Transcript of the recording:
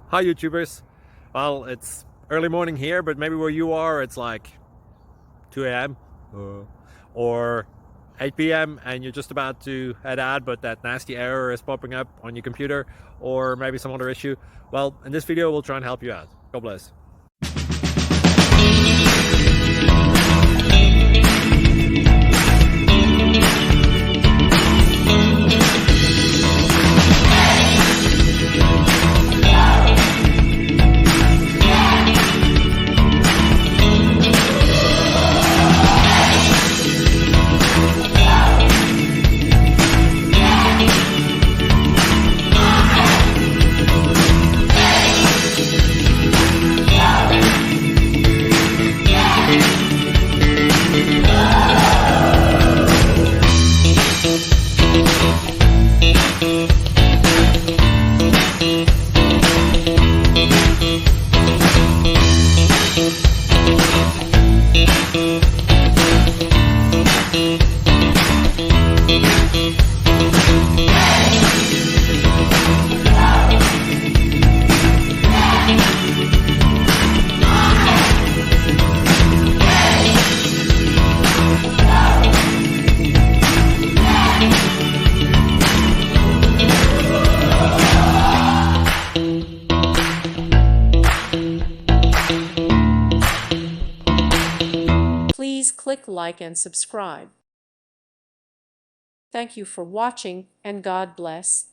Hi YouTubers. Well, it's early morning here, but maybe where you are it's like 2 a.m. or 8 p.m. and you're just about to head out, but that nasty error is popping up on your computer, or maybe some other issue. Well, in this video we'll try and help you out. God bless. Please click like and subscribe. Thank you for watching, and God bless.